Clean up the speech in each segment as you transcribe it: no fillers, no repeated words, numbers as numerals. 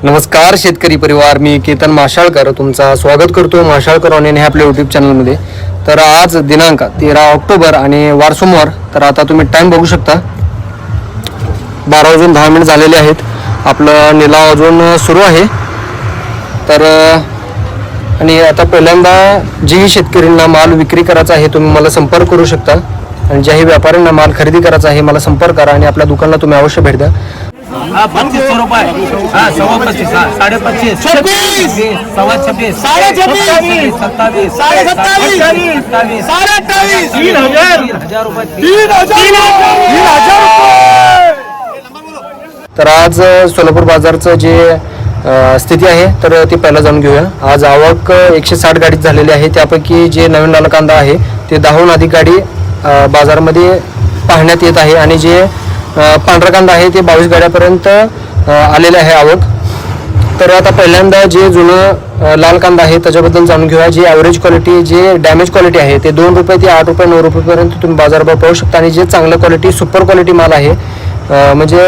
नमस्कार शेतकरी परिवार, मी केतन माशाळकर तुमचा स्वागत करतो माशाळकर ऑनलाईन हे आपल्या यूट्यूब चॅनलमध्ये. तर आज दिनांक 13 ऑक्टोबर आणि वार सोमवार. तर आता तुम्ही टाईम बघू शकता, 12:10 झालेले आहेत. आपलं निलाव अजून सुरू आहे. तर आणि आता पहिल्यांदा जेही शेतकऱ्यांना माल विक्री करायचा आहे तुम्ही मला संपर्क करू शकता, आणि ज्याही व्यापाऱ्यांना माल खरेदी करायचा आहे मला संपर्क करा आणि आपल्या दुकानाला तुम्ही अवश्य भेट द्या. 2500 रुपये, 25, 25, 26, 26, 27, 3000 रुपये. तर आज सोलापूर बाजारचं जे स्थिती आहे तर ती पहिला जाणून घेऊया. आज आवक 160 गाडीत झालेली आहे. त्यापैकी जे नवीन लाल कांदा आहे ते 10हून अधिक गाडी बाजारामध्ये पाहण्यात येत आहे, आणि जे पांढरा कांदा आहे ते 22 गाड्यापर्यंत आलेले आहे आवक. तर आता पहिल्यांदा जे जुनं लाल कांदा आहे त्याच्याबद्दल जाणून घेऊया. जे ॲव्हरेज क्वालिटी, जे डॅमेज क्वालिटी आहे ते 2 रुपये ते 8 रुपये 9 रुपयेपर्यंत तुम्ही बाजारभाव पाहू शकता, आणि जे चांगलं क्वालिटी सुपर क्वालिटी माल आहे म्हणजे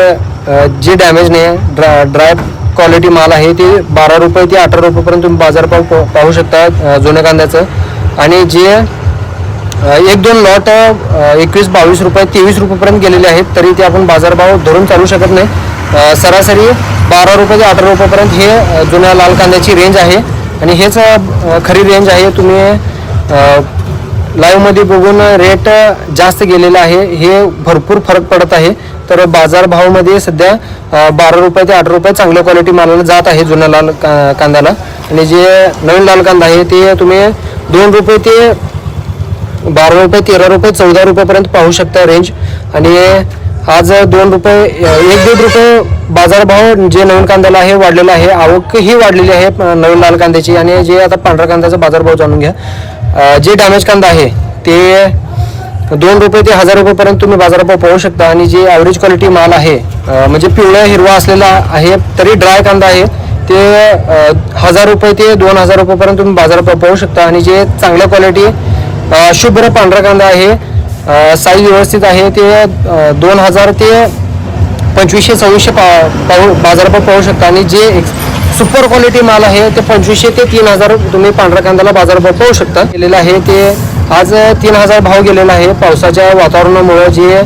जे डॅमेज नाही ड्राय क्वालिटी माल आहे ते 12 रुपये ते 18 रुपयेपर्यंत तुम्ही बाजारभाव पाहू शकता जुन्या कांद्याचं. आणि जे 1-2 लॉट 21-22 रुपये 23 रुपयेपर्यंत गेलेले आहेत, तरी ते आपण बाजारभाव धरून चालू शकत नाही. सरासरी 12 रुपये ते 18 रुपयेपर्यंत हे जुन्या लाल कांद्याची रेंज आहे, आणि हेच खरी रेंज आहे. तुम्ही लाईव्हमध्ये बघून रेट जास्त गेलेला आहे, हे भरपूर फरक पडत आहे. तर बाजारभावामध्ये सध्या 12 रुपये ते 18 रुपये चांगल्या क्वालिटी मालाला जात आहे जुन्या लाल कांद्याला. आणि जे नवीन लाल कांदा आहे ते तुम्ही 2 रुपये ते 12 रुपये 13 रुपये 14 रुपयेपर्यंत पाहू शकता रेंज. आणि आज 2 रुपये 1-1.5 रुपये बाजारभाव जे नवीन कांद्याला आहे वाढलेला आहे. आवक ही वाढलेली आहे नवीन लाल कांद्याची. आणि जे आता पांढऱ्या कांद्याचा बाजारभाव जाणून घ्या. जे डॅमेज कांदा आहे ते 2 रुपये ते 1000 रुपयेपर्यंत तुम्ही बाजारभाव पाहू शकता. आणि जे ॲव्हरेज क्वालिटी माल आहे म्हणजे पिवळा हिरवा असलेला आहे तरी ड्राय कांदा आहे ते 1000 रुपये ते 2000 रुपयेपर्यंत तुम्ही बाजारभाव पाहू शकता. आणि जे चांगल्या क्वालिटी शुभ्र पांढरा कांदा आहे, साईज व्यवस्थित आहे, ते 2000 ते 2500-2600 बाजारभाव पाहू शकता. आणि जे सुपर क्वालिटी माल आहे ते 2500 ते 3000 तुम्ही पांढऱ्या कांद्याला बाजारभाव पाहू शकता. गेलेला आहे ते आज 3000 भाव गेलेला आहे. पावसाच्या वातावरणामुळे जे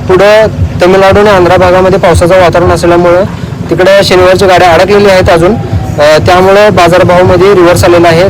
पुढं तमिळनाडू आणि आंध्रा भागामध्ये पावसाचं वातावरण असल्यामुळं तिकडे शनिवारच्या गाड्या अडकलेल्या आहेत अजून, त्यामुळे बाजारभावामध्ये रिव्हर्स आलेला आहे.